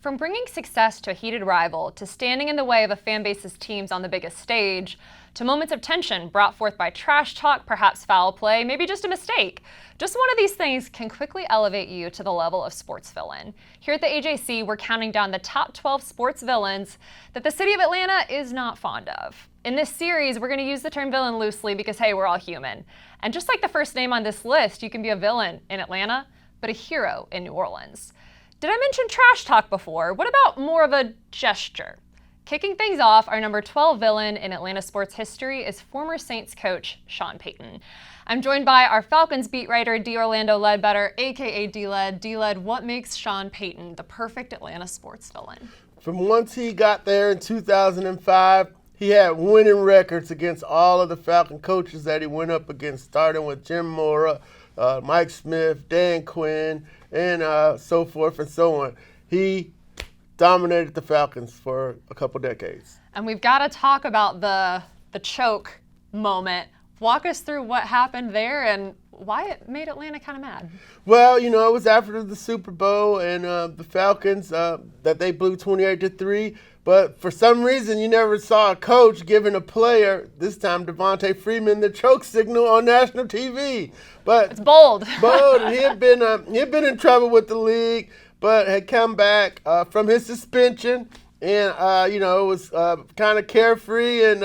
From bringing success to a heated rival, to standing in the way of a fan base's teams on the biggest stage, to moments of tension brought forth by trash talk, perhaps foul play, maybe just a mistake. Just one of these things can quickly elevate you to the level of sports villain. Here at the AJC, we're counting down the top 12 sports villains that the city of Atlanta is not fond of. In this series, we're going to use the term villain loosely because, hey, we're all human. And just like the first name on this list, you can be a villain in Atlanta, but a hero in New Orleans. Did I mention trash talk before? What about more of a gesture? Kicking things off, our number 12 villain in Atlanta sports history is former Saints coach Sean Payton. I'm joined by our Falcons beat writer, D. Orlando Ledbetter, aka D-Led. D-Led, what makes Sean Payton the perfect Atlanta sports villain? From once he got there in 2005, he had winning records against all of the Falcon coaches that he went up against, starting with Jim Mora, Mike Smith, Dan Quinn, and so forth and so on. He dominated the Falcons for a couple decades. And we've got to talk about the choke moment. Walk us through what happened there and why it made Atlanta kind of mad. Well, it was after the Super Bowl and the Falcons that they blew 28-3. But for some reason, you never saw a coach giving a player, this time Devontae Freeman, the choke signal on national TV. But it's bold. Bold. And he had been in trouble with the league, but had come back from his suspension. And, it was kind of carefree and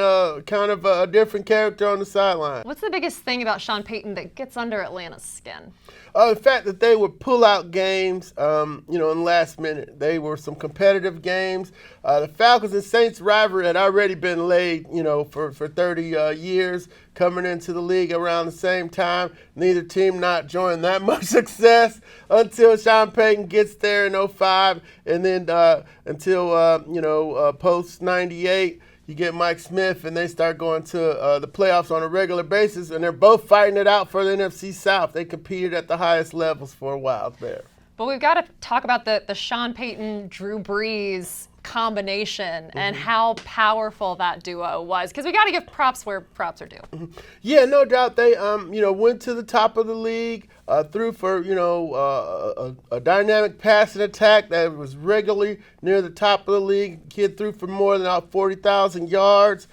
kind of a different character on the sideline. What's the biggest thing about Sean Payton that gets under Atlanta's skin? The fact that they would pull out games, in the last minute. They were some competitive games. The Falcons and Saints rivalry had already been laid, for 30 years, coming into the league around the same time. Neither team not enjoying that much success until Sean Payton gets there in 2005, and then until post 98. You get Mike Smith, and they start going to the playoffs on a regular basis, and they're both fighting it out for the NFC South. They competed at the highest levels for a while there. But we've got to talk about the Sean Payton, Drew Brees combination and how powerful that duo was, because we got to give props where props are due. Yeah, no doubt. They went to the top of the league, threw for a dynamic passing attack that was regularly near the top of the league. Kid threw for more than 40,000 yards.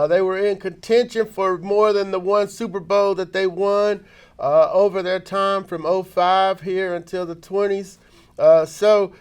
They were in contention for more than the one Super Bowl that they won over their time from 2005 here until the 20s. So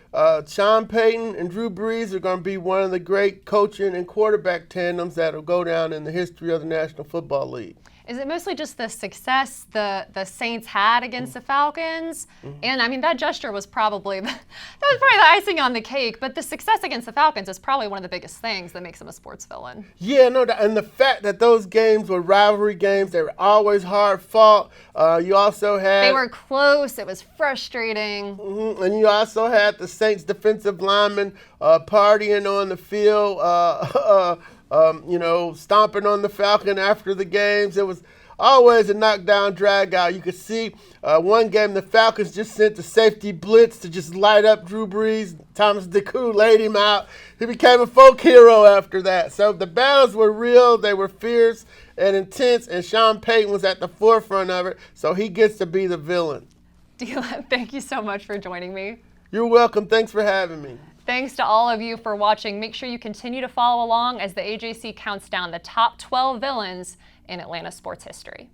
Sean Payton and Drew Brees are going to be one of the great coaching and quarterback tandems that will go down in the history of the National Football League. Is it mostly just the success the Saints had against the Falcons? And I mean, that gesture was probably the icing on the cake, but the success against the Falcons is probably one of the biggest things that makes them a sports villain. Yeah, no doubt. And the fact that those games were rivalry games, they were always hard fought. You also had... They were close. It was frustrating. And you also had the Saints defensive linemen partying on the field, stomping on the Falcon after the games. It was always a knockdown, drag out. You could see one game the Falcons just sent the safety blitz to just light up Drew Brees. Thomas DeCoux laid him out. He became a folk hero after that. So the battles were real. They were fierce and intense, and Sean Payton was at the forefront of it, so he gets to be the villain. D-Led, thank you so much for joining me. You're welcome. Thanks for having me. Thanks to all of you for watching. Make sure you continue to follow along as the AJC counts down the top 12 villains in Atlanta sports history.